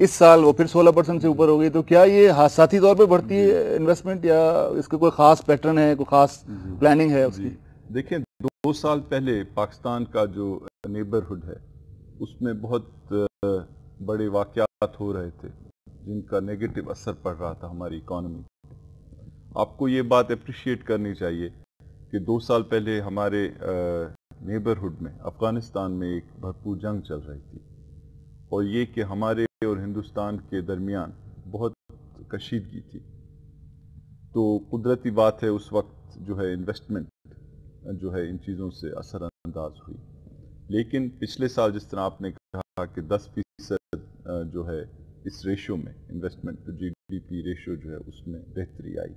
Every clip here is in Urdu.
اس سال وہ پھر 16% سے اوپر ہو گئی. تو کیا یہ حادثاتی طور پہ بڑھتی ہے انویسٹمنٹ یا اس کا کوئی خاص پیٹرن ہے, کوئی خاص پلاننگ ہے اس کی؟ دیکھیں 2 سال پہلے پاکستان کا جو نیبرہڈ ہے اس میں بہت بڑے واقعات ہو رہے تھے جن کا نیگیٹو اثر پڑ رہا تھا ہماری اکانومی. آپ کو یہ بات اپریشیٹ کرنی چاہیے کہ 2 سال پہلے ہمارے نیبرہڈ میں افغانستان میں ایک بھرپور جنگ چل رہی تھی, اور یہ کہ ہمارے اور ہندوستان کے درمیان بہت کشیدگی تھی. تو قدرتی بات ہے اس وقت جو ہے انویسٹمنٹ جو ہے ان چیزوں سے اثر انداز ہوئی. لیکن پچھلے سال جس طرح آپ نے کہا کہ 10% جو ہے اس ریشو میں investment G D P ratio جو ہے اس میں بہتری آئی.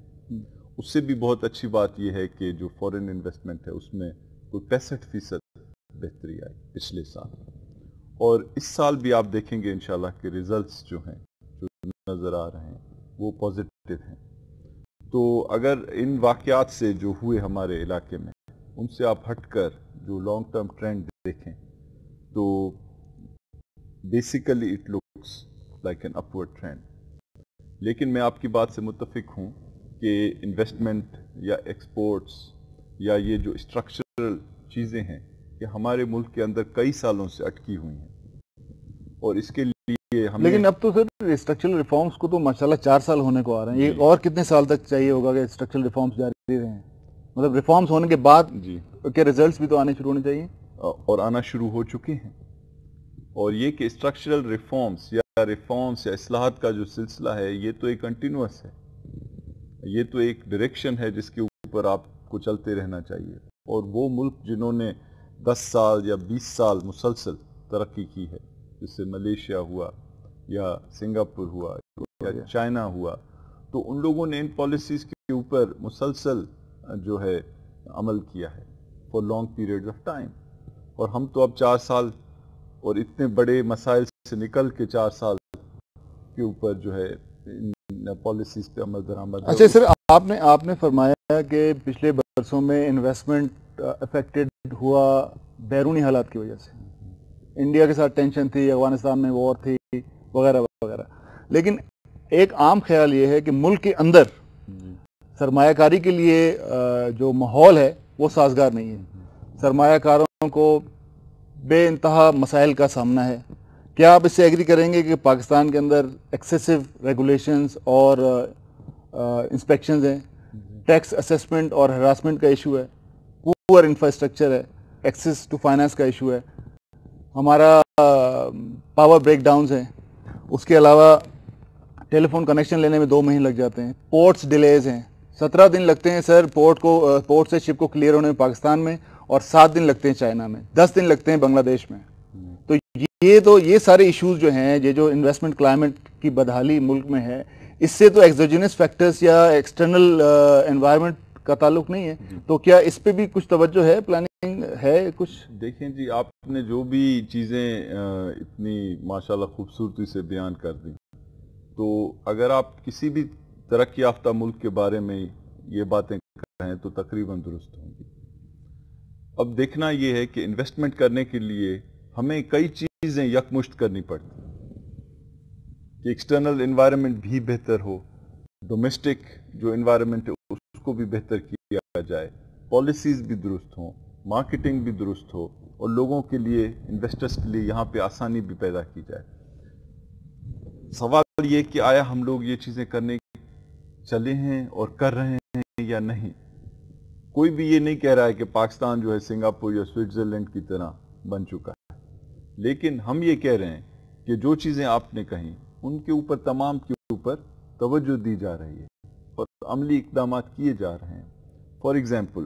اس سے بھی بہت اچھی بات یہ ہے کہ جو فورن انویسٹمنٹ ہے اس میں کوئی 65% بہتری آئی پچھلے سال. اور اس سال بھی آپ دیکھیں گے انشاءاللہ کہ ریزلٹس جو ہیں جو نظر آ رہے ہیں وہ پازیٹیو ہیں. تو اگر ان واقعات سے جو ہوئے ہمارے علاقے میں ان سے آپ ہٹ کر جو لانگ ٹرم ٹرینڈ دیکھیں تو basically it looks like an upward trend. لیکن میں آپ کی بات سے متفق ہوں کہ انویسٹمنٹ یا ایکسپورٹس یا یہ جو اسٹرکچرل چیزیں ہیں یہ ہمارے ملک کے اندر کئی سالوں سے اٹکی ہوئی ہیں, اور اس کے لیے ہمیں لیکن اب تو سر اسٹرکچرل ریفارمز کو تو ماشاءاللہ 4 سال ہونے کو آ رہے ہیں. یہ اور کتنے سال تک چاہیے ہوگا کہ اسٹرکچرل ریفارمز جاری رہیں؟ مطلب ریفارمز ہونے کے بعد کے ریزلٹس بھی تو آنے شروع ہونے چاہیے, اور آنا شروع ہو چکے ہیں. اور یہ کہ اسٹرکچرل ریفارمز یا اصلاحات کا جو سلسلہ ہے یہ تو ایک کنٹینیوس ہے, یہ تو ایک ڈائریکشن ہے جس کے اوپر آپ کو چلتے رہنا چاہیے. اور وہ ملک جنہوں نے 10 سال یا 20 سال مسلسل ترقی کی ہے جس سے ملیشیا ہوا یا سنگاپور ہوا یا چائنا ہوا, تو ان لوگوں نے ان پالیسیز کے اوپر مسلسل جو ہے عمل کیا ہے for long period of time. اور ہم تو اب 4 سال اور اتنے بڑے مسائل سے نکل کے 4 سال کے اوپر جو ہے پالیسیز پہ عمل درآمد. اچھا سر, آپ نے فرمایا کہ پچھلے برسوں میں انویسٹمنٹ افیکٹڈ ہوا بیرونی حالات کی وجہ سے, انڈیا کے ساتھ ٹینشن تھی, افغانستان میں وار تھی وغیرہ وغیرہ. لیکن ایک عام خیال یہ ہے کہ ملک کے اندر سرمایہ کاری کے لیے جو ماحول ہے وہ سازگار نہیں ہے. سرمایہ کاروں کو بے انتہا مسائل کا سامنا ہے. کیا آپ اس سے ایگری کریں گے کہ پاکستان کے اندر ایکسیسو ریگولیشنز اور انسپیکشنز ہیں, ٹیکس اسیسمنٹ اور ہراسمنٹ کا ایشو ہے, پور انفراسٹرکچر ہے, ایکسیس ٹو فائنانس کا ایشو ہے, ہمارا پاور بریک ڈاؤنز ہیں, اس کے علاوہ ٹیلی فون کنیکشن لینے میں 2 مہینے لگ جاتے ہیں, پورٹس ڈیلیز ہیں, 17 دن لگتے ہیں سر پورٹ سے شپ کو کلیئر ہونے میں پاکستان میں, اور 7 دن لگتے ہیں چائنا میں, 10 دن لگتے ہیں بنگلہ دیش میں. تو یہ سارے ایشوز جو ہیں, یہ جو انویسٹمنٹ کلائمیٹ کی بدحالی ملک میں ہے, اس سے تو ایگزوجینس فیکٹرز یا ایکسٹرنل انوائرمنٹ کا تعلق نہیں ہے. تو کیا اس پہ بھی کچھ توجہ ہے, پلاننگ ہے کچھ؟ دیکھیں جی, آپ نے جو بھی چیزیں اتنی ماشاءاللہ خوبصورتی سے بیان کر دیں, تو اگر آپ کسی بھی ترقی یافتہ ملک کے بارے میں یہ باتیں کہیں تو تقریباً درست ہوں گی. اب دیکھنا یہ ہے کہ انویسٹمنٹ کرنے کے لیے ہمیں کئی چیزیں یکمشت کرنی پڑتی ہیں کہ ایکسٹرنل انوائرمنٹ بھی بہتر ہو, ڈومیسٹک جو انوائرمنٹ ہے اس کو بھی بہتر کیا جائے, پالیسیز بھی درست ہوں, مارکیٹنگ بھی درست ہو, اور لوگوں کے لیے انویسٹرز کے لیے یہاں پہ آسانی بھی پیدا کی جائے. سوال یہ کہ آیا ہم لوگ یہ چیزیں کرنے چلے ہیں اور کر رہے ہیں یا نہیں. کوئی بھی یہ نہیں کہہ رہا ہے کہ پاکستان جو ہے سنگاپور یا سوئٹزرلینڈ کی طرح بن چکا ہے, لیکن ہم یہ کہہ رہے ہیں کہ جو چیزیں آپ نے کہیں ان کے اوپر تمام کے اوپر توجہ دی جا رہی ہے اور عملی اقدامات کیے جا رہے ہیں. فار ایگزامپل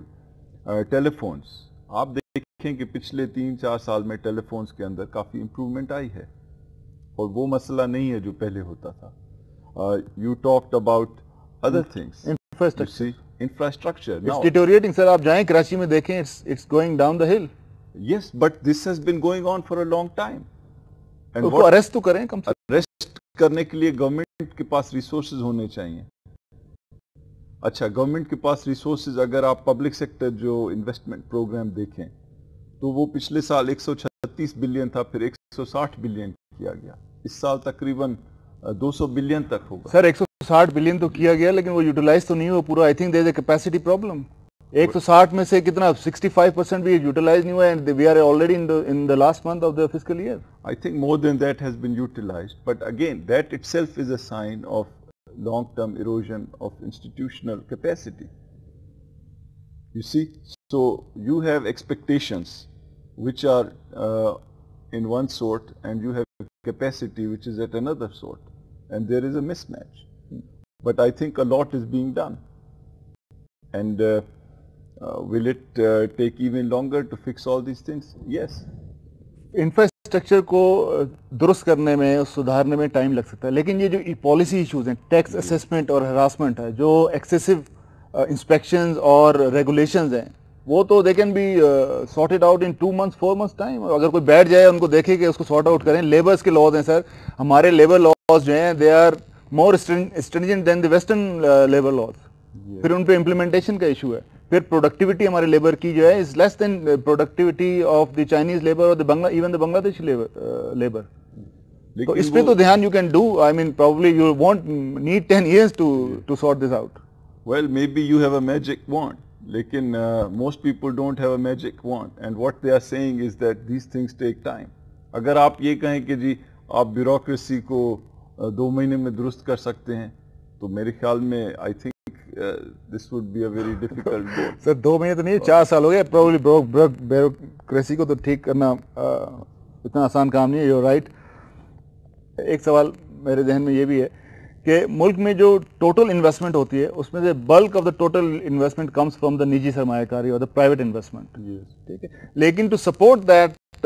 ٹیلی فونز, آپ دیکھیں کہ پچھلے 3-4 سال میں ٹیلی فونز کے اندر کافی امپرومنٹ آئی ہے, اور وہ مسئلہ نہیں ہے جو پہلے ہوتا تھا. You talked about other things, infrastructure It's deteriorating sir, آپ جائیں کراچی میں دیکھیں, it's going down the hill. Yes, but this has been going on for a long time. اس کو اریسٹ تو کریں کم سے کم. اریسٹ کرنے کے لیے گورنمنٹ کے پاس ریسورسز ہونے چاہیے. اچھا, گورنمنٹ کے پاس ریسورسز, اگر آپ پبلک سیکٹر جو انویسٹمنٹ پروگرام دیکھیں تو وہ پچھلے سال 136 بلین تھا, پھر 160 بلین کیا گیا. اس سال تقریباً 200 بلین تک ہوگا. سر 160 بلین تو کیا گیا لیکن وہ یوٹیلائز تو نہیں ہوا پورا. I think there is a capacity problem. 160 میں سے کتنا 65% بھی یوٹیلائز نہیں ہوا and we are already in the last month of the fiscal year. I think more than that has been utilized, but again that itself is a sign of long-term erosion of institutional capacity. You see, so you have expectations which are in one sort and you have capacity which is at another sort, and there is a mismatch. But I think a lot is being done, and will it take even longer to fix all these things? Yes. Infrastructure کو درست کرنے میں سدھارنے میں ٹائم لگ سکتا ہے, لیکن یہ جو پالیسی ایشوز ہیں, ٹیکس اسیسمنٹ اور ہراسمنٹ ہے, جو ایکسیسو انسپیکشنز اور ریگولیشنز ہیں, وہ تو they can be sorted out in 2 months 4 months time. اگر کوئی بیٹھ جائے ان کو دیکھے کہ اس کو سارٹ آؤٹ کریں. لیبرس کے لاز ہیں سر, ہمارے لیبر لاز جو ہیں they are more stringent than the western labour laws. پھر ان پہ امپلیمنٹیشن کا ایشو ہے. پھر پروڈکٹیوٹی ہمارے لیبر کی جو ہے is less than productivity of the Chinese labour اور even the Bangladeshi labour. تو اس پہ تو دھیان you can do. I mean probably you won't need 10 years to sort this out. Well, maybe you have a magic wand, lekin most people don't have a magic wand, and what they are saying is that these things take time. اگر آپ یہ کہیں کہ جی آپ بیوروکریسی کو 2 مہینے میں درست کر سکتے ہیں تو میرے خیال میں I think this would be a very difficult goal. سر 2 مہینے تو نہیں, 4 سال ہو گئے. پروبلی بیوروکریسی کو تو ٹھیک کرنا اتنا آسان کام نہیں ہے. You right. ایک سوال میرے ذہن میں یہ بھی ہے کہ ملک میں جو ٹوٹل انویسٹمنٹ ہوتی ہے اس میں سے bulk of the total investment comes from the نجی سرمایہ کاری اور دا پرائیویٹ انویسٹمنٹ. ٹھیک ہے, لیکن to support that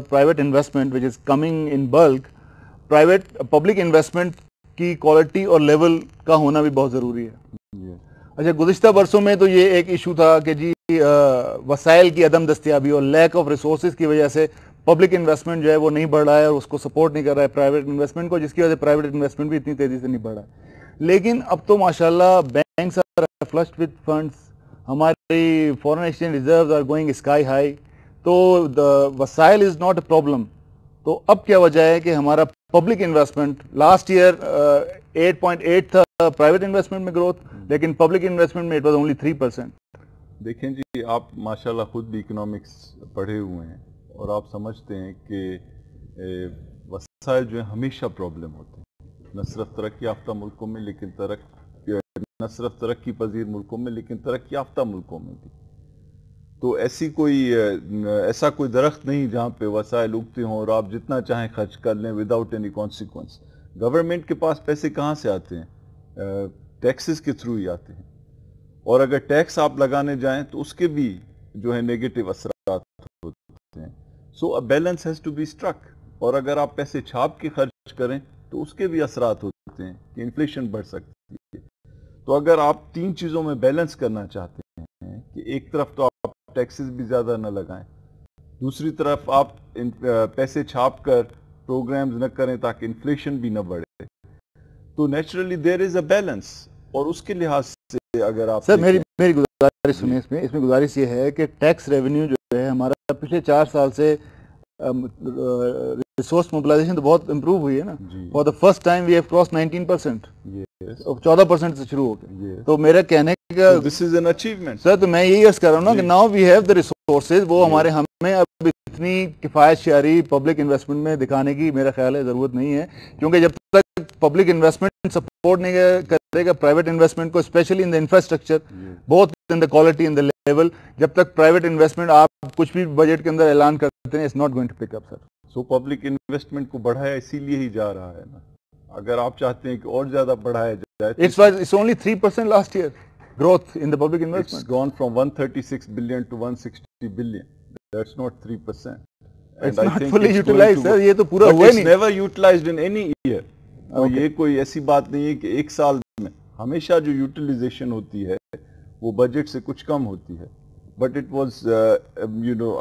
private investment which is coming in bulk, private public investment کی کوالٹی اور لیول کا ہونا بھی بہت ضروری ہے. اچھا, گزشتہ برسوں میں تو یہ ایک ایشو تھا کہ جی وسائل کی عدم دستیابی اور لیک آف ریسورسز کی وجہ سے پبلک انویسٹمنٹ جو ہے وہ نہیں بڑھ رہا ہے اور اس کو سپورٹ نہیں کر رہا ہے پرائیویٹ انویسٹمنٹ کو, جس کی وجہ سے پرائیویٹ انویسٹمنٹ بھی اتنی تیزی سے نہیں بڑھ رہا ہے. لیکن اب تو ماشاءاللہ banks are flushed with funds, ہماری foreign exchange reserves are going sky high, تو وسائل از ناٹ اے پرابلم. تو اب کیا وجہ ہے کہ ہمارا پبلک انویسٹمنٹ لاسٹ ایئر 8.8 تھا پرائیویٹ انویسٹمنٹ میں گروتھ, لیکن پبلک انویسٹمنٹ میں اٹ واز اونلی 3%. دیکھیں جی, آپ ماشاءاللہ خود بھی اکنامکس پڑھے ہوئے ہیں اور آپ سمجھتے ہیں کہ وسائل جو ہیں ہمیشہ پرابلم ہوتے ہیں, نہ صرف ترقی یافتہ ملکوں میں لیکن نہ صرف ترقی پذیر ملکوں میں لیکن ترقی یافتہ ملکوں میں بھی. تو ایسا کوئی درخت نہیں جہاں پہ وسائل اگتے ہوں اور آپ جتنا چاہیں خرچ کر لیں وداؤٹ اینی کانسیکوینس. گورنمنٹ کے پاس پیسے کہاں سے آتے ہیں؟ ٹیکسز کے تھرو ہی آتے ہیں, اور اگر ٹیکس آپ لگانے جائیں تو اس کے بھی جو ہے نیگیٹو اثرات ہوتے ہیں. So a balance has to be struck, اور اگر آپ پیسے چھاپ کے خرچ کریں تو اس کے بھی اثرات ہوتے ہیں کہ انفلیشن بڑھ سکتی ہے. تو اگر آپ 3 چیزوں میں بیلنس کرنا چاہتے ہیں کہ ایک طرف تو آپ ٹیکسز بھی زیادہ نہ لگائیں, دوسری طرف آپ پیسے چھاپ کر پروگرامز نہ کریں تاکہ انفلیشن بھی نہ بڑھے, تو naturally there is a balance. اور اس کے لحاظ سے اگر آپ سر میری گزارش سنیں, اس میں گزارش یہ ہے کہ ٹیکس ریونیو جو ہے ہمارا پچھلے 4 سال سے ریسورس موبلائزیشن تو بہت امپروو ہوئی ہے نا. For the first time we have cross 19%, 14% سے شروع ہو گئے. تو میرا کہنے کا دس از این اچیومنٹ سر, تو میں یہی عرض کر رہا ہوں نا کہ now we have the resources, وہ ہمیں اب اتنی کفایت شعاری پبلک انویسٹمنٹ میں دکھانے کی میرا خیال ہے ضرورت نہیں ہے, کیونکہ جب تک پبلک انویسٹمنٹ سپورٹ نہیں کرے گا پرائیویٹ انویسٹمنٹ کو, especially in the infrastructure both in the quality in the level, جب تک پرائیویٹ انویسٹمنٹ آپ کچھ بھی بجٹ کے اندر اعلان کرتے ہیں, it's not going to pick up sir. So public investment کو بڑھایا اسی لیے ہی جا رہا ہے نا. اگر آپ چاہتے ہیں کہ اور زیادہ بڑھایا جائے, it's only 3% last year growth in the public investment. It's gone from 136 billion to 160 billion. That's not 3%. It's not fully utilized, sir. یہ تو پورا ہوا نہیں. It's never utilized in any year. یہ کوئی ایسی بات نہیں ہے کہ ایک سال میں ہمیشہ جو یوٹیلائزیشن ہوتی ہے وہ بجٹ سے کچھ کم ہوتی ہے. But it was,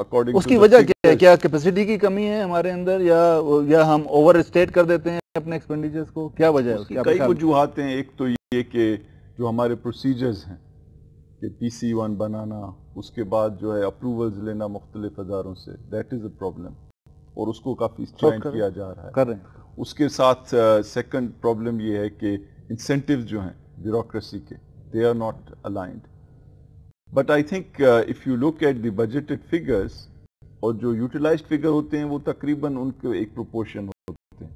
according to اس کی وجہ کیا ہے؟ کیا کیپیسٹی کی کمی ہے ہمارے اندر, یا ہم اوور اسٹیٹ کر دیتے ہیں اپنے ایکسپینڈیچرز کو؟ کیا وجہ ہے؟ کئی وجوہات ہیں. ایک تو یہ کہ جو ہمارے پروسیجرز ہیں کہ PC1 بنانا, اس کے بعد جو ہے اپروولز لینا مختلف اداروں سے, دیٹ از اے پرابلم, اور اس کو کافی اسٹرینڈ کیا جا رہا ہے. اس کے ساتھ سیکنڈ پرابلم یہ ہے کہ انسینٹیو جو ہیں بیوروکریسی کے they are not aligned. But I think if you look at the budgeted figures اور جو یوٹیلائزڈ فگر ہوتے ہیں وہ تقریباً ان کے ایک پروپورشن ہوتے ہیں.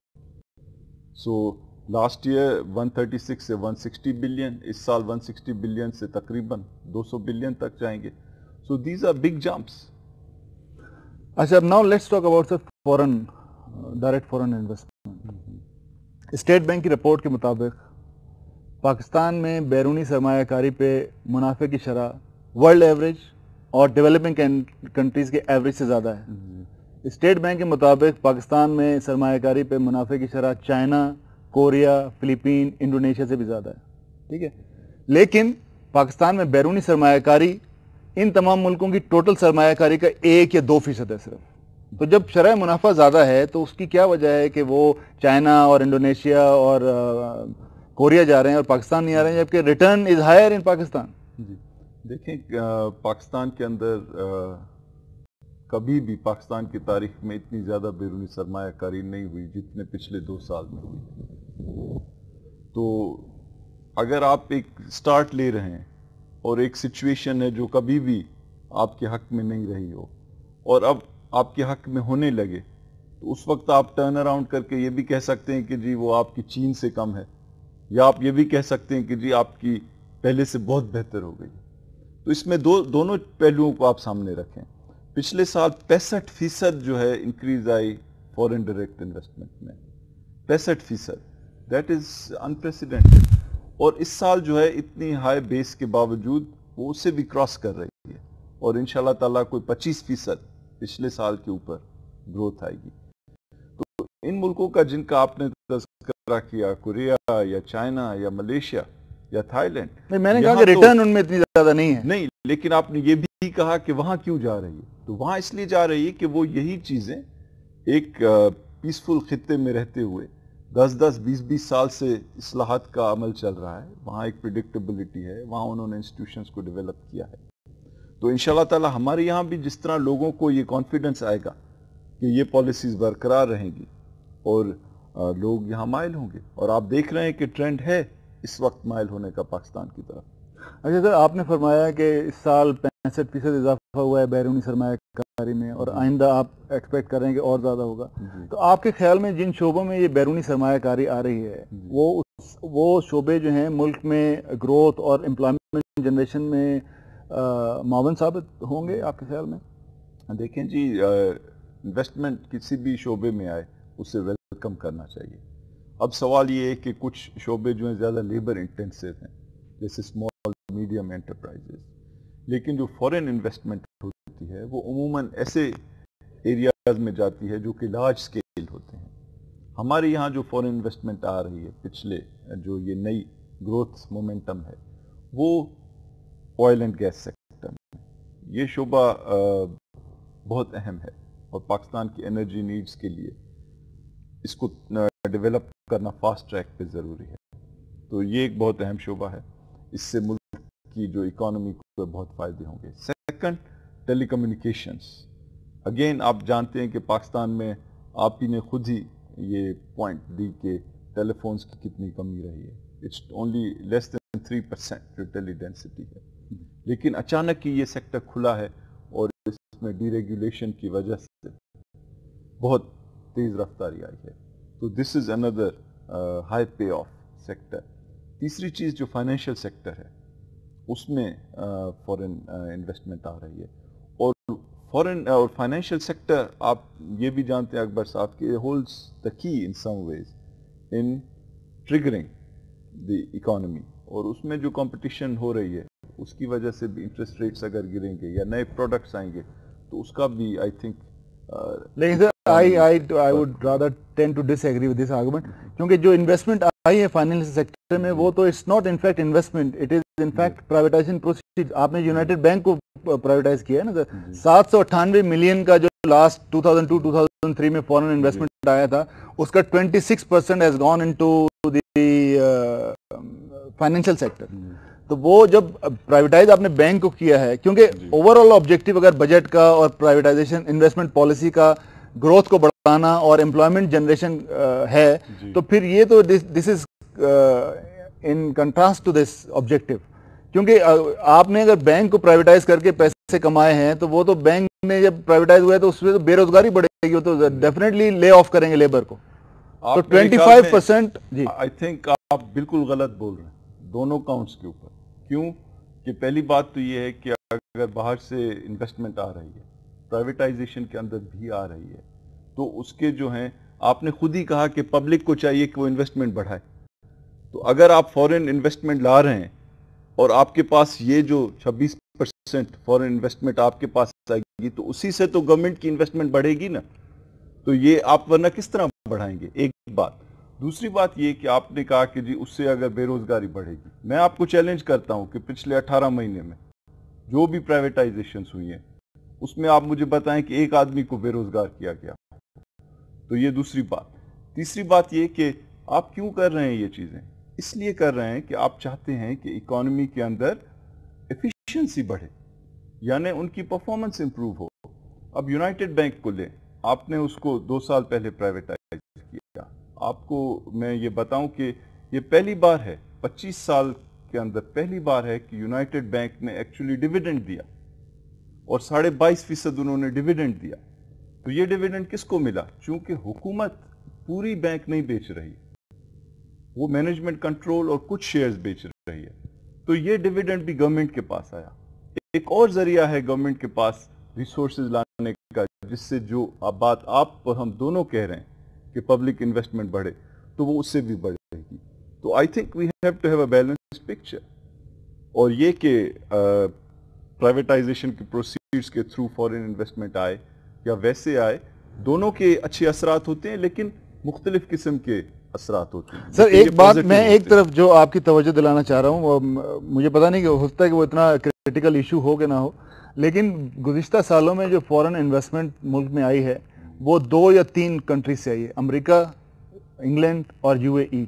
سو لاسٹ ایئر 136 سے 160 بلین, اس سال 160 بلین سے تقریباً 200 بلین تک جائیں گے. So these are big jumps. اچھا, now let's talk about foreign direct foreign investment. State bank کی رپورٹ کے مطابق پاکستان میں بیرونی سرمایہ کاری پہ منافع کی شرح ورلڈ ایوریج اور ڈیولپنگ کنٹریز کے ایوریج سے زیادہ ہے. اسٹیٹ بینک کے مطابق پاکستان میں سرمایہ کاری پہ منافع کی شرح چائنا, کوریا, فلپین, انڈونیشیا سے بھی زیادہ ہے. ٹھیک ہے, لیکن پاکستان میں بیرونی سرمایہ کاری ان تمام ملکوں کی ٹوٹل سرمایہ کاری کا 1 یا 2% ہے صرف. تو جب شرح منافع زیادہ ہے تو اس کی کیا وجہ ہے کہ وہ چائنا اور انڈونیشیا اور کوریا جا رہے ہیں اور پاکستان نہیں آ رہے ہیں, جبکہ return is higher in Pakistan? جی دیکھیں, پاکستان کے اندر کبھی بھی پاکستان کی تاریخ میں اتنی زیادہ بیرونی سرمایہ کاری نہیں ہوئی جتنے پچھلے 2 سال میں ہوئی. تو اگر آپ ایک سٹارٹ لے رہے ہیں اور ایک سچویشن ہے جو کبھی بھی آپ کے حق میں نہیں رہی ہو اور اب آپ کے حق میں ہونے لگے, تو اس وقت آپ ٹرن اراؤنڈ کر کے یہ بھی کہہ سکتے ہیں کہ جی وہ آپ کی چین سے کم ہے, یا آپ یہ بھی کہہ سکتے ہیں کہ جی آپ کی پہلے سے بہت بہتر ہو گئی. تو اس میں دونوں پہلوؤں کو آپ سامنے رکھیں. پچھلے سال 65% جو ہے انکریز آئی فورن ڈائریکٹ انویسٹمنٹ میں, 65%. That is unprecedented. اور اس سال جو ہے اتنی ہائی بیس کے باوجود وہ اسے بھی کراس کر رہی ہے, اور انشاءاللہ تعالیٰ کوئی 25% پچھلے سال کے اوپر گروتھ آئے گی. تو ان ملکوں کا جن کا آپ نے تذکرہ کیا, کوریا یا چائنا یا ملیشیا یا تھائی لینڈ, میں نے کہا کہ ریٹرن ان میں اتنی زیادہ نہیں ہے. نہیں, لیکن آپ نے یہ بھی کہا کہ وہاں کیوں جا رہی ہے. تو وہاں اس لیے جا رہی ہے کہ وہ یہی چیزیں ایک پیسفل خطے میں رہتے ہوئے 10-20 سال سے اصلاحات کا عمل چل رہا ہے, وہاں ایک پریڈکٹیبلٹی ہے, وہاں انہوں نے انسٹیٹیوشنز کو ڈیولپ کیا ہے. تو انشاءاللہ تعالی ہمارے یہاں بھی جس طرح لوگوں کو یہ کانفیڈنس آئے گا کہ یہ پالیسیز برقرار رہیں گی اور لوگ یہاں مائل ہوں گے, اور آپ دیکھ رہے ہیں کہ ٹرینڈ ہے اس وقت مائل ہونے کا پاکستان کی طرف. اچھا سر, آپ نے فرمایا کہ اس سال 65% اضافہ ہوا ہے بیرونی سرمایہ کاری میں, اور آئندہ آپ ایکسپیکٹ کر رہے ہیں کہ اور زیادہ ہوگا. تو آپ کے خیال میں جن شعبوں میں یہ بیرونی سرمایہ کاری آ رہی ہے وہ شعبے جو ہیں ملک میں گروتھ اور امپلائمنٹ جنریشن میں معاون ثابت ہوں گے آپ کے خیال میں؟ دیکھیں جی, انویسٹمنٹ کسی بھی شعبے میں آئے اسے ویلکم کرنا چاہیے. اب سوال یہ ہے کہ کچھ شعبے جو ہیں زیادہ لیبر انٹینسو ہیں, جیسے اسمال میڈیم انٹرپرائزز, لیکن جو فورن انویسٹمنٹ ہوتی ہے وہ عموماً ایسے ایریاز میں جاتی ہے جو کہ لارج اسکیل ہوتے ہیں. ہمارے یہاں جو فورن انویسٹمنٹ آ رہی ہے پچھلے جو یہ نئی گروتھ مومنٹم ہے وہ آئل اینڈ گیس سیکٹر میں. یہ شعبہ بہت اہم ہے اور پاکستان کی انرجی نیڈز کے لیے اس کو ڈیولپ کرنا فاسٹ ٹریک پہ ضروری ہے. تو یہ ایک بہت اہم شعبہ ہے, اس سے ملک کی جو اکانومی کو بہت فائدے ہوں گے. سیکنڈ, ٹیلی کمیونیکیشنز. اگین آپ جانتے ہیں کہ پاکستان میں آپ ہی نے خود ہی یہ پوائنٹ دی کہ ٹیلی فونز کی کتنی کمی رہی ہے. اٹس اونلی لیس دین 3% جو ٹیلی ڈینسٹی ہے, لیکن اچانک ہی یہ سیکٹر کھلا ہے اور اس میں ڈی ریگولیشن کی وجہ سے بہت تیز رفتاری آئی ہے. تو this is another high pay off sector. تیسری چیز جو فائنینشیل سیکٹر ہے اس میں فورن انویسٹمنٹ آ رہی ہے, اور فورن اور فائنینشیل سیکٹر آپ یہ بھی جانتے ہیں اکبر صاحب کہ ہولڈز دا کی ان سم ویز ان ٹریگرنگ دی اکانومی, اور اس میں جو کمپٹیشن ہو رہی ہے اس کی وجہ سے بھی انٹرسٹ ریٹس اگر گریں گے یا نئے پروڈکٹس آئیں گے تو اس کا بھی آئی تھنک. لیکن سر I would rather tend to disagree with this argument, کیونکہ جو انویسٹمنٹ آئی ہے فائنینشیل سیکٹر میں وہ تو it's not in fact investment, it is in fact privatisation proceed. آپ نے یونائٹیڈ بینک کو پرائیویٹائز کیا ہے نا سر, 798 ملین کا جو لاسٹ 2002-2003 میں فورن انویسٹمنٹ آیا تھا اس کا 26% has gone into the financial sector. تو وہ جب پرائیویٹائز آپ نے بینک کو کیا ہے, کیونکہ اوور آل آبجیکٹو اگر بجٹ کا اور پرائیویٹائزیشن انویسٹمنٹ پالیسی کا گروتھ کو بڑھانا اور امپلائمنٹ جنریشن ہے تو پھر یہ تو this is in contrast to this objective. کیونکہ آپ نے اگر بینک کو پرائیویٹائز کر کے پیسے کمائے ہیں تو وہ تو بینک نے جب پرائیویٹائز ہوا ہے تو اس میں تو بے روزگاری بڑھے گی, تو ڈیفینیٹلی لے آف کریں گے لیبر کو. تو 25%. جی آئی تھنک آپ بالکل غلط بول رہے ہیں دونوں کاؤنٹس کے اوپر. کیوں کہ پہلی بات تو یہ ہے کہ اگر باہر سے انویسٹمنٹ آ رہی ہے, پرائیویٹائزیشن کے اندر بھی آ رہی ہے, تو اس کے جو ہیں آپ نے خود ہی کہا کہ پبلک کو چاہیے کہ وہ انویسٹمنٹ بڑھائے. تو اگر آپ فورن انویسٹمنٹ لا رہے ہیں اور آپ کے پاس یہ جو 26% فورن انویسٹمنٹ آپ کے پاس آئے گی تو اسی سے تو گورنمنٹ کی انویسٹمنٹ بڑھے گی نا. تو یہ آپ ورنہ کس طرح بڑھائیں گے؟ ایک بات. دوسری بات یہ کہ آپ نے کہا کہ جی اس سے اگر بے روزگاری بڑھے گی, میں آپ کو چیلنج کرتا ہوں کہ پچھلے 18 مہینے میں جو بھی پرائیویٹائزیشنز ہوئی ہیں اس میں آپ مجھے بتائیں کہ ایک آدمی کو بے روزگار کیا گیا. تو یہ دوسری بات. تیسری بات یہ کہ آپ کیوں کر رہے ہیں یہ چیزیں؟ اس لیے کر رہے ہیں کہ آپ چاہتے ہیں کہ اکانومی کے اندر ایفیشنسی بڑھے, یعنی ان کی پرفارمنس امپروو ہو. اب یونائٹڈ بینک کو لیں, آپ نے اس کو 2 سال پہلے پرائیویٹائز کیا. آپ کو میں یہ بتاؤں کہ یہ پہلی بار ہے 25 سال کے اندر پہلی بار ہے کہ یونائٹڈ بینک نے ایکچولی ڈیویڈنڈ دیا اور 22.5% انہوں نے ڈیویڈنڈ دیا. تو یہ ڈیویڈنڈ کس کو ملا؟ چونکہ حکومت پوری بینک نہیں بیچ رہی, وہ مینجمنٹ کنٹرول اور کچھ شیئرز بیچ رہی ہے. تو یہ ڈیویڈنڈ بھی گورنمنٹ کے پاس آیا. ایک اور ذریعہ ہے گورنمنٹ کے پاس ریسورسز لانے کا, جس سے جو بات آپ اور ہم دونوں کہہ رہے ہیں کہ پبلک انویسٹمنٹ بڑھے تو وہ اس سے بھی بڑھے گی. تو I think we have to have a balance picture. اور یہ کہ پرائیویٹائزیشن کے پروسیڈز کے تھرو فورن انویسٹمنٹ آئے یا ویسے آئے, دونوں کے اچھے اثرات ہوتے ہیں لیکن مختلف قسم کے اثرات ہوتے ہیں. سر ایک بات میں ایک طرف جو آپ کی توجہ دلانا چاہ رہا ہوں, مجھے پتا نہیں کہ ہو سکتا ہے کہ وہ اتنا کریٹیکل ایشو ہو کہ نہ ہو, لیکن گزشتہ سالوں میں جو فورن انویسٹمنٹ ملک میں آئی ہے وہ 2 یا 3 کنٹریز سے آئی ہے, امریکہ, انگلینڈ اور UAE.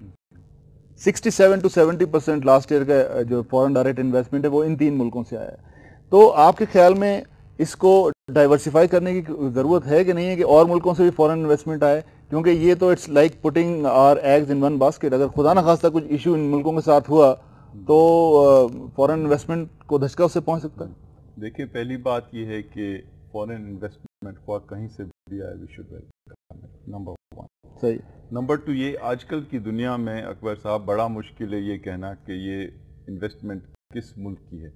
67 to 70% لاسٹ ایئر کا جو فورن ڈائریکٹ انویسٹمنٹ ہے وہ ان 3 ملکوں سے آیا ہے. تو آپ کے خیال میں اس کو ڈائیورسیفائی کرنے کی ضرورت ہے کہ نہیں ہے کہ اور ملکوں سے بھی فورن انویسٹمنٹ آئے؟ کیونکہ یہ تو it's like putting our eggs in one basket. اگر خدا نہ خواستہ کچھ ایشو ان ملکوں کے ساتھ ہوا تو فورن انویسٹمنٹ کو دھچکا اس سے پہنچ سکتا ہے. دیکھیں پہلی بات یہ ہے کہ فورن انویسٹمنٹ کو کہیں سے بھی آئے, وی شوڈ ویلکم, نمبر 1. صحیح. نمبر 2 یہ آج کل کی دنیا میں اکبر صاحب بڑا مشکل ہے یہ کہنا کہ یہ انویسٹمنٹ کس ملک کی ہے,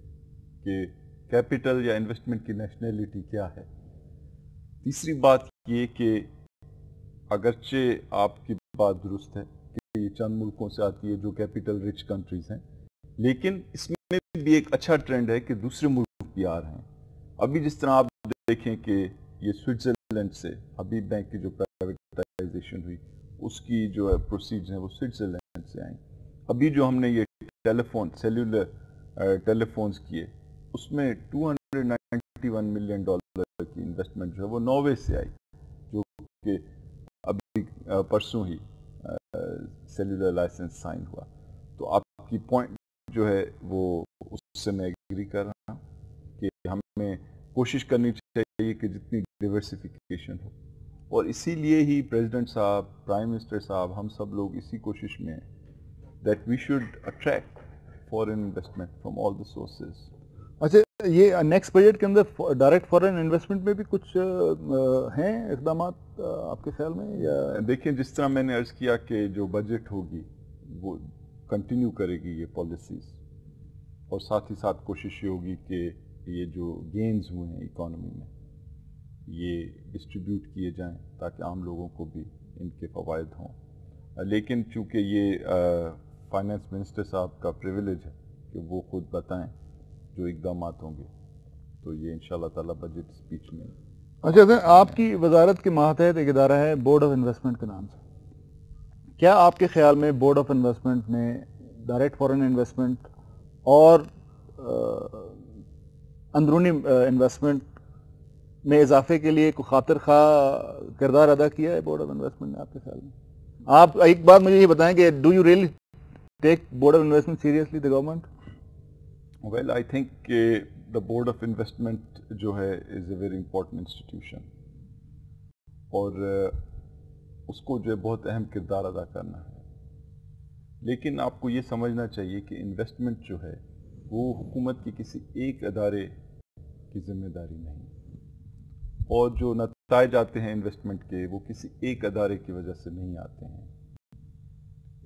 کہ کیپٹل یا انویسٹمنٹ کی نیشنلٹی کیا ہے. تیسری بات یہ کہ اگرچہ آپ کی بات درست ہے کہ یہ چند ملکوں سے آتی ہے جو کیپٹل رچ کنٹریز ہیں, لیکن اس میں بھی ایک اچھا ٹرینڈ ہے کہ دوسرے ملک بھی آ رہے ہیں. ابھی جس طرح آپ دیکھیں کہ یہ سوئٹزرلینڈ سے ابھی بینک کی جو پرائیویٹائزیشن ہوئی اس کی جو ہے پروسیڈز ہیں وہ سوئٹزرلینڈ سے آئیں. ابھی جو ہم نے یہ سیلولر ٹیلی فونز کیے اس میں $291 ملین کی انویسٹمنٹ جو ہے وہ ناروے سے آئی, جو کہ ابھی پرسوں ہی سیلولر لائسنس سائن ہوا. تو آپ کی پوائنٹ جو ہے وہ اس سے میں ایگری کر رہا ہوں کہ ہمیں کوشش کرنی چاہیے کہ جتنی ڈیورسیفیکیشن ہو, اور اسی لیے ہی پریزیڈنٹ صاحب, پرائم منسٹر صاحب, ہم سب لوگ اسی کوشش میں ہیں that we should attract foreign investment from all the sources. اچھا, یہ نیکسٹ بجٹ کے اندر ڈائریکٹ فورن انویسٹمنٹ میں بھی کچھ ہیں اقدامات آپ کے خیال میں؟ یا دیکھیں جس طرح میں نے عرض کیا کہ جو بجٹ ہوگی وہ کنٹینیو کرے گی یہ پالیسیز, اور ساتھ ہی ساتھ کوشش یہ ہوگی کہ یہ جو گینز ہوئے ہیں اکانومی میں یہ ڈسٹریبیوٹ کیے جائیں تاکہ عام لوگوں کو بھی ان کے فوائد ہوں. لیکن چونکہ یہ فائنانس منسٹر صاحب کا پریویلیج ہے کہ وہ خود بتائیں جو اقدامات ہوں گے, تو یہ انشاءاللہ تعالی بجٹ اسپیچ میں. اچھا سر, آپ کی وزارت کے ماتحت ایک ادارہ ہے بورڈ آف انویسٹمنٹ کے نام سے, کیا آپ کے خیال میں بورڈ آف انویسٹمنٹ نے ڈائریکٹ فورن انویسٹمنٹ اور اندرونی انویسٹمنٹ میں اضافے کے لیے کوئی خاطر خواہ کردار ادا کیا ہے بورڈ آف انویسٹمنٹ نے آپ کے خیال میں؟ آپ ایک بات مجھے یہ بتائیں کہ do you really take board of investment seriously the government? Well I think کہ دا بورڈ آف انویسٹمنٹ جو ہے is a very important institution, اور اس کو جو ہے بہت اہم کردار ادا کرنا ہے. لیکن آپ کو یہ سمجھنا چاہیے کہ انویسٹمنٹ جو ہے وہ حکومت کے کسی ایک ادارے کی ذمہ داری نہیں، اور جو نتائج آتے ہیں انویسٹمنٹ کے وہ کسی ایک ادارے کی وجہ سے نہیں آتے ہیں.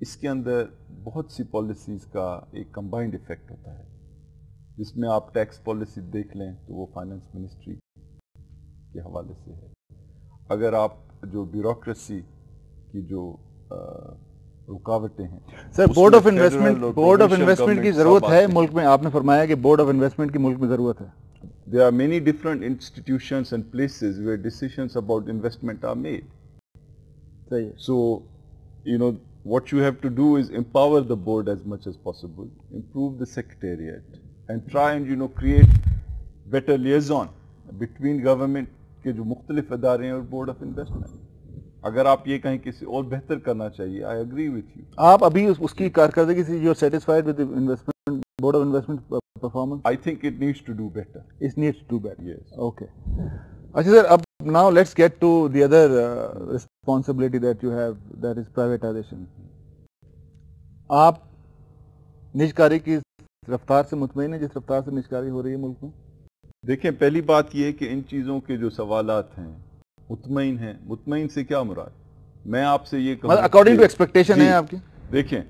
اس کے اندر بہت سی پالیسیز کا ایک کمبائنڈ ایفیکٹ ہوتا ہے، جس میں آپ ٹیکس پالیسی دیکھ لیں تو وہ فائنانس منسٹری کے حوالے سے ہے. اگر آپ جو بیوروکریسی کی جو رکاوٹیں ہیں، سر بورڈ آف انویسٹمنٹ کی ضرورت ہے ملک میں. آپ نے فرمایا کہ بورڈ آف انویسٹمنٹ کی ملک میں ضرورت ہے. There are many different institutions and places where decisions about investment are made. صحیح. So, what you have to do is empower the board as much as possible, improve the secretariat, and try and create better liaison between government کے جو مختلف ادارے ہیں اور بورڈ آف انویسٹمنٹ. اگر آپ یہ کہیں کسی اور بہتر کرنا چاہیے, I agree with you. آپ ابھی اس کی کارکردگی سے you are satisfied with the investment board of investment performance? I think it needs to do better. It needs to do better. Yes. Okay. اچھا سر, اب now let's get to the other responsibility that you have, that is privatization. آپ نجکاری کی رفتار سے مطمئن ہیں جس رفتار سے نجکاری ہو رہی ہے ملک میں؟ دیکھیں, پہلی بات یہ ہے کہ ان چیزوں کے جو سوالات ہیں مطمئن ہیں. مطمئن سے کیا مراد؟ میں آپ سے یہ کہوں اکارڈنگ ٹو ایکسپیکٹیشن ہے آپ کی. دیکھیں,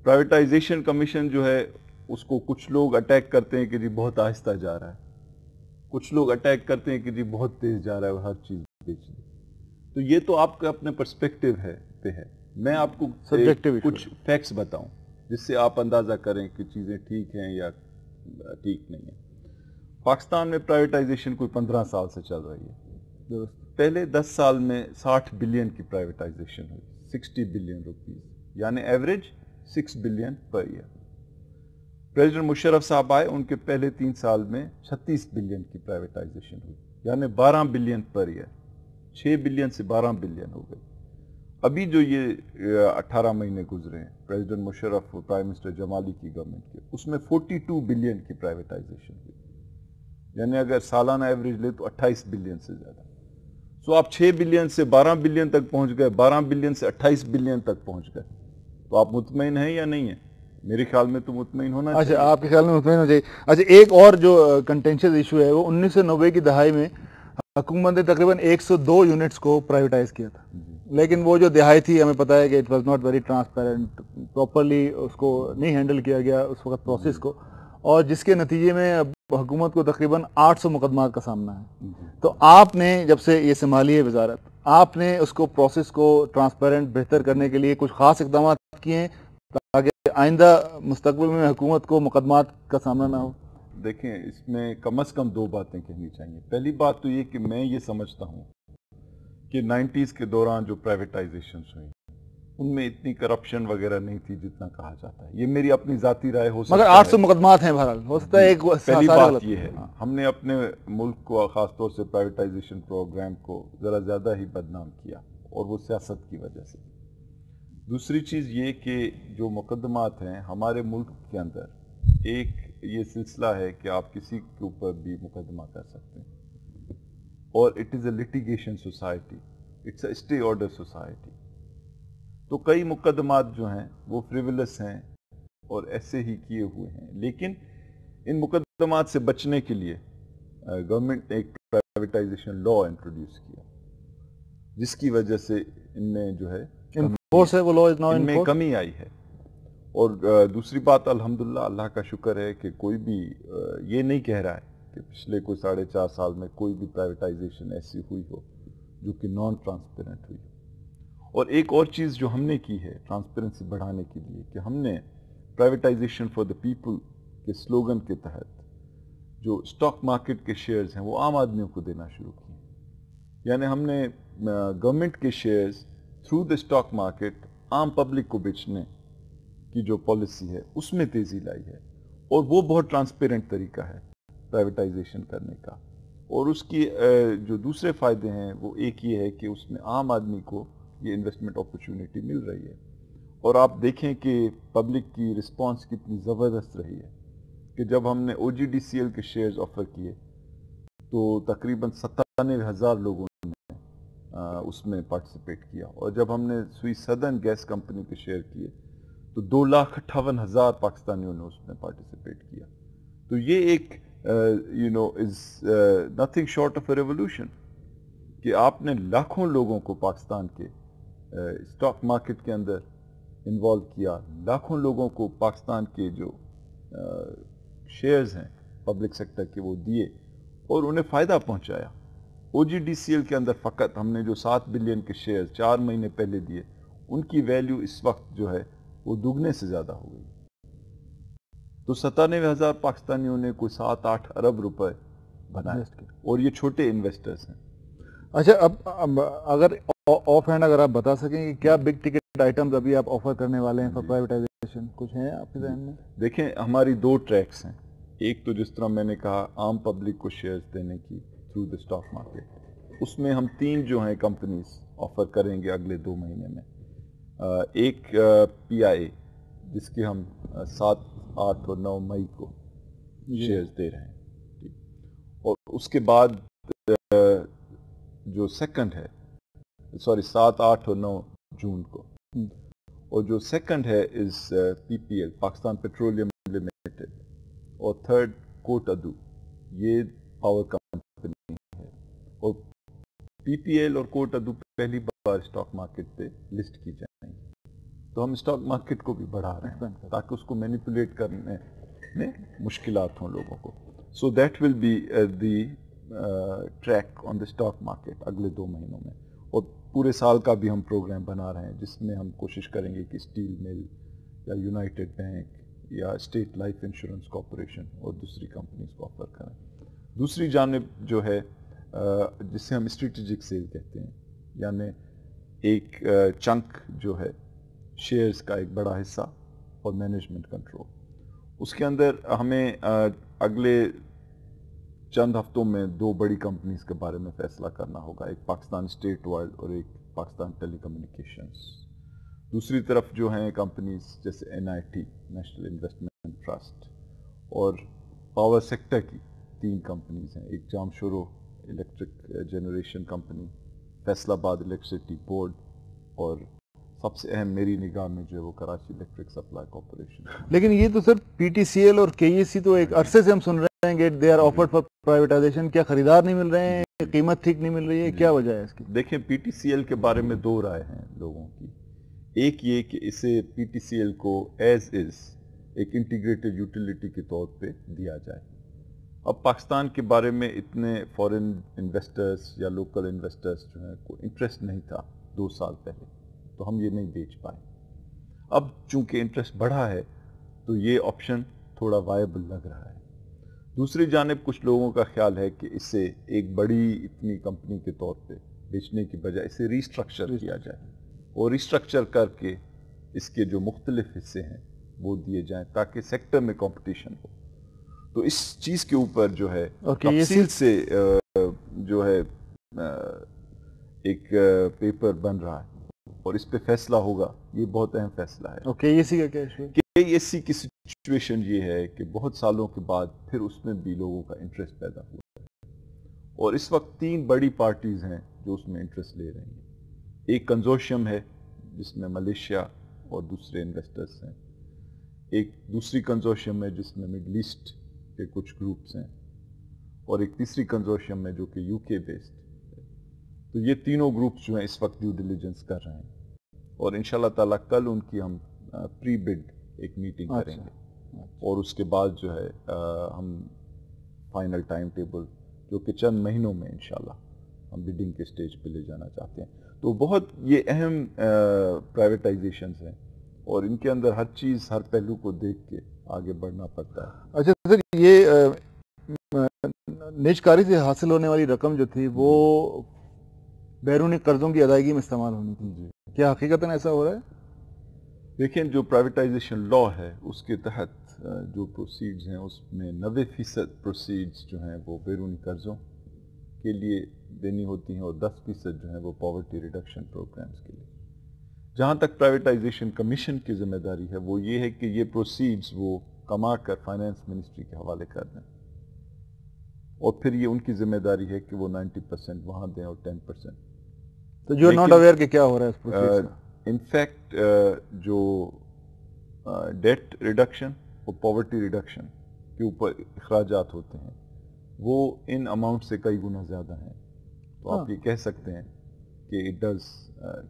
پرائیویٹائزیشن کمیشن جو ہے اس کو کچھ لوگ اٹیک کرتے ہیں کہ جی بہت آہستہ جا رہا ہے, کچھ لوگ اٹیک کرتے ہیں کہ جی بہت تیز جا رہا ہے اور ہر چیز بیچ دی. تو یہ تو آپ کا اپنے پرسپیکٹیو پہ ہے. میں آپ کو کچھ فیکٹس بتاؤں جس سے آپ اندازہ کریں کہ چیزیں ٹھیک ہیں یا ٹھیک نہیں ہیں. پاکستان میں پرائیویٹائزیشن کوئی 15 سال سے چل رہی ہے. پہلے 10 سال میں 60 بلین کی پرائیویٹائزیشن ہوئی, 60 بلین روپیز, یعنی average 6 billion per year. President Musharraf صاحب آئے, ان کے پہلے 3 سال میں 36 بلین کی پرائیویٹائزیشن ہوئی, یعنی 12 بلین پر ایئر. 6 بلین سے 12 بلین ہو گئی. ابھی جو یہ 18 مہینے گزرے ہیں پریزیڈنٹ مشرف اور پرائم منسٹر جمالی کی گورنمنٹ کے, اس میں 42 بلین کی پرائیویٹائزیشن ہوئی, یعنی اگر سالانہ ایوریج لے تو 28 بلین سے زیادہ. سو آپ 6 بلین سے 12 بلین تک پہنچ گئے, 12 بلین سے 28 بلین تک پہنچ گئے. تو آپ مطمئن ہیں یا نہیں ہیں؟ میرے خیال میں تو مطمئن ہونا چاہیے. اچھا, آپ کے خیال میں مطمئن ہونا چاہیے. اچھا, ایک اور جو کنٹینشس ایشو ہے وہ 1990 کی دہائی میں حکومت نے تقریباً 102 یونٹس کو پرائیویٹائز کیا تھا, لیکن وہ جو دہائی تھی ہمیں پتہ ہے کہ it was not very transparent, properly اس کو نہیں ہینڈل کیا گیا اس وقت پروسیس کو, اور جس کے نتیجے میں حکومت کو تقریباً 800 مقدمات کا سامنا ہے. تو آپ نے جب سے یہ سنبھالی ہے وزارت, آپ نے اس کو پروسیس کو ٹرانسپیرنٹ بہتر کرنے کے لیے کچھ خاص اقدامات کیے ہیں تاکہ آئندہ مستقبل میں حکومت کو مقدمات کا سامنا نہ ہو؟ دیکھیں, اس میں کم از کم 2 باتیں کہنی چاہیے. پہلی بات تو یہ کہ میں یہ سمجھتا ہوں کہ 90s کے دوران جو پرائیویٹائزیشنز ہوئی ان میں اتنی کرپشن وغیرہ نہیں تھی جتنا کہا جاتا ہے. یہ میری اپنی ذاتی رائے ہو سکتا ہے, مگر 800 مقدمات ہیں بہرحال, ہو سکتا ہے. ایک پہلی بات یہ ہے ہم نے اپنے ملک کو خاص طور سے پرائیویٹائزیشن پروگرام کو ذرا زیادہ ہی بدنام کیا, اور وہ سیاست کی وجہ سے. دوسری چیز یہ کہ جو مقدمات ہیں ہمارے ملک کے اندر ایک یہ سلسلہ ہے کہ آپ کسی کے اوپر بھی مقدمہ کر سکتے ہیں, اور it is a litigation society, it's a stay order society. تو کئی مقدمات جو ہیں وہ فریولس ہیں اور ایسے ہی کیے ہوئے ہیں. لیکن ان مقدمات سے بچنے کے لیے گورنمنٹ نے ایک پرائیویٹائزیشن لا انٹروڈیوس کیا, جس کی وجہ سے ان میں جو ہے ان میں کمی آئی ہے. اور دوسری بات, الحمدللہ اللہ کا شکر ہے کہ کوئی بھی یہ نہیں کہہ رہا ہے کہ پچھلے کوئی 4.5 سال میں کوئی بھی پرائیویٹائزیشن ایسی ہوئی ہو جو کہ نان ٹرانسپیرنٹ ہوئی. اور ایک اور چیز جو ہم نے کی ہے ٹرانسپیرنسی بڑھانے کے لیے, کہ ہم نے پرائیویٹائزیشن فار دا پیپل کے سلوگن کے تحت جو اسٹاک مارکیٹ کے شیئرز ہیں وہ عام آدمیوں کو دینا شروع کیے. یعنی ہم نے گورنمنٹ کے shares through the stock market عام پبلک کو بیچنے کی جو پالیسی ہے اس میں تیزی لائی ہے, اور وہ بہت ٹرانسپیرنٹ طریقہ ہے پرائیویٹائزیشن کرنے کا. اور اس کی جو دوسرے فائدے ہیں وہ ایک یہ ہے کہ اس میں عام آدمی کو یہ انویسٹمنٹ اپرچونٹی مل رہی ہے. اور آپ دیکھیں کہ پبلک کی رسپانس کتنی زبردست رہی ہے کہ جب ہم نے OGDCL کے شیئرز آفر کیے تو تقریباً 97,000 لوگوں نے اس میں پارٹیسپیٹ کیا. اور جب ہم نے سوئی سدرن گیس کمپنی کے شیئر کیے تو 2,58,000 پاکستانیوں نے اس میں پارٹیسپیٹ کیا. تو یہ ایک is nothing short of a revolution کہ آپ نے لاکھوں لوگوں کو پاکستان کے اسٹاک مارکیٹ کے اندر انوالو کیا, لاکھوں لوگوں کو پاکستان کے جو شیئرز ہیں پبلک سیکٹر کے وہ دیے اور انہیں فائدہ پہنچایا. OGDCL کے اندر فقط ہم نے جو 7 بلین کے شیئر 4 مہینے پہلے دیے, ان کی ویلیو اس وقت جو ہے وہ دگنے سے زیادہ ہو گئی. تو 97,000 پاکستانیوں نے کوئی 7-8 ارب روپے بنائے اور یہ چھوٹے انویسٹرز ہیں. اچھا, اب اگر آف ہینڈ اگر آپ بتا سکیں کہ کیا بگ ٹکٹ آئٹمز ابھی آپ آفر کرنے والے ہیں فار پرائیویٹائزیشن, کچھ ہیں آپ کے ذہن میں؟ دیکھیں ہماری 2 ٹریکس ہیں. ایک تو جس طرح میں نے کہا عام پبلک کو شیئرز دینے کی تھرو دا اسٹاک مارکیٹ, اس میں ہم 3 جو ہیں کمپنیز آفر کریں گے اگلے 2 مہینے میں. ایک PIA جس کے ہم 7, 8 اور 9 مئی کو شیئرز دے رہے ہیں, اور اس کے بعد جو سیکنڈ ہے 7, 8 اور 9 جون کو, اور جو سیکنڈ ہے از PPL پاکستان پیٹرولیم لمیٹڈ, اور تھرڈ کوٹ ادو, یہ پاور کمپنی ہے. اور PPL اور کوٹ ادو پہلی بار اسٹاک مارکیٹ پہ لسٹ کی جائیں گی. تو ہم اسٹاک مارکیٹ کو بھی بڑھا رہے ہیں تاکہ اس کو مینیپولیٹ کرنے میں مشکلات ہوں لوگوں کو. So that will be the track on the stock market اگلے 2 مہینوں میں. اور پورے سال کا بھی ہم پروگرام بنا رہے ہیں جس میں ہم کوشش کریں گے کہ اسٹیل مل یا یونائٹڈ بینک یا اسٹیٹ لائف انشورنس کارپوریشن اور دوسری کمپنیز کو آفر کریں. دوسری جانب جو ہے جسے ہم اسٹریٹجک سیل کہتے ہیں, یعنی ایک چنک جو ہے شیئرز کا ایک بڑا حصہ اور مینجمنٹ کنٹرول, اس کے اندر ہمیں اگلے چند ہفتوں میں 2 بڑی کمپنیز کے بارے میں فیصلہ کرنا ہوگا. ایک پاکستان اسٹیٹ ورلڈ اور ایک پاکستان ٹیلی کمیونیکیشنز. دوسری طرف جو ہیں کمپنیز جیسے NIT نیشنل انویسٹمنٹ ٹرسٹ, اور پاور سیکٹر کی 3 کمپنیز ہیں. ایک Jamshoro electric generation company, Faisal آباد الیکٹرسٹی بورڈ, اور سب سے اہم میری نگاہ میں جو ہے وہ کراچی الیکٹرک سپلائی کارپوریشن. لیکن یہ تو سر PTCL اور KEC تو ایک عرصے سے ہم سن رہے ہیں کہ they are offered for privatisation. کیا خریدار نہیں مل رہے ہیں, قیمت ٹھیک نہیں مل رہی ہے, کیا وجہ ہے اس کی؟ دیکھیں PTCL کے بارے میں 2 رائے ہیں لوگوں کی. ایک یہ کہ اسے PTCL کو ایز از ایک انٹیگریٹڈ یوٹیلیٹی کے طور پہ دیا جائے. اب پاکستان کے بارے میں اتنے فورن انویسٹرز یا لوکل انویسٹرز جو ہیں کو انٹرسٹ نہیں تھا 2 سال پہلے, تو ہم یہ نہیں بیچ پائے. اب چونکہ انٹرسٹ بڑھا ہے تو یہ آپشن تھوڑا وائبل لگ رہا ہے. دوسری جانب کچھ لوگوں کا خیال ہے کہ اسے ایک بڑی اتنی کمپنی کے طور پہ بیچنے کی بجائے اسے ریسٹرکچر کیا جائے, اور ریسٹرکچر کر کے اس کے جو مختلف حصے ہیں وہ دیے جائیں تاکہ سیکٹر میں کمپٹیشن ہو. تو اس چیز کے اوپر جو ہے تفصیل سے جو ہے ایک پیپر بن رہا ہے اور اس پہ فیصلہ ہوگا. یہ بہت اہم فیصلہ ہے. KEC کا کیا ہے؟ KEC کی سچویشن یہ ہے کہ بہت سالوں کے بعد پھر اس میں بھی لوگوں کا انٹرسٹ پیدا ہوا ہے, اور اس وقت 3 بڑی پارٹیز ہیں جو اس میں انٹرسٹ لے رہی ہیں. ایک کنزورشیم ہے جس میں ملیشیا اور دوسرے انویسٹرز ہیں. ایک دوسری کنزورشیم ہے جس میں مڈل ایسٹ کے کچھ گروپس ہیں, اور ایک تیسری کنزورشیم ہے جو کہ UK بیسڈ ہے. تو یہ تینوں گروپس جو ہیں اس وقت ڈیو ڈیلیجنس کر رہے ہیں, اور انشاءاللہ تعالیٰ کل ان کی ہم پری بڈ ایک میٹنگ کریں گے, اور اس کے بعد جو ہے ہم فائنل ٹائم ٹیبل جو کہ چند مہینوں میں انشاءاللہ ہم بڈنگ کے سٹیج پہ لے جانا چاہتے ہیں. تو بہت یہ اہم پرائیویٹائزیشنز ہیں, اور ان کے اندر ہر چیز ہر پہلو کو دیکھ کے آگے بڑھنا پڑتا ہے. اچھا سر, یہ نجکاری سے حاصل ہونے والی رقم جو تھی وہ بیرونی قرضوں کی ادائیگی میں استعمال ہونی تھی, کیا حقیقتاً ایسا ہو رہا ہے؟ دیکھیں جو پرائیویٹائزیشن لا ہے اس کے تحت جو پروسیڈز ہیں اس میں 90% پروسیڈز جو ہیں وہ بیرونی قرضوں کے لیے دینی ہوتی ہیں, اور 10% جو ہیں وہ پاورٹی ریڈکشن پروگرامز کے لیے. جہاں تک پرائیویٹائزیشن کمیشن کی ذمہ داری ہے وہ یہ ہے کہ یہ پروسیڈز وہ کما کر فائنانس منسٹری کے حوالے کر دیں, اور پھر یہ ان کی ذمہ داری ہے کہ وہ 90% وہاں دیں اور 10% تو یو آر ناٹ اویئر کہ کیا ہو رہا ہے اس پروسیس کا؟ انفیکٹ جو ڈیٹ ریڈکشن اور پاورٹی ریڈکشن کے اوپر اخراجات ہوتے ہیں وہ ان اماؤنٹ سے کئی گنا زیادہ ہیں. تو آپ یہ کہہ سکتے ہیں کہ اٹ ڈز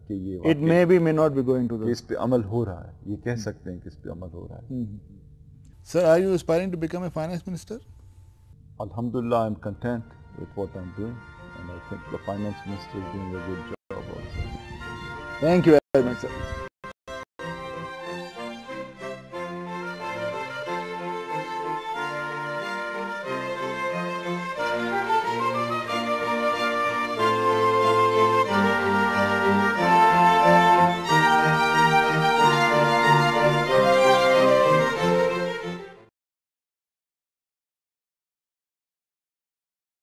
کہ یہ it may be may not be going to اس پہ عمل ہو رہا ہے, یہ کہہ سکتے ہیں کہ اس پہ عمل ہو رہا ہے. Sir are you aspiring to become a finance minister? Alhamdulillah, I'm content with what I'm doing, and I think the finance minister is doing a good job also. Thank you very much, sir.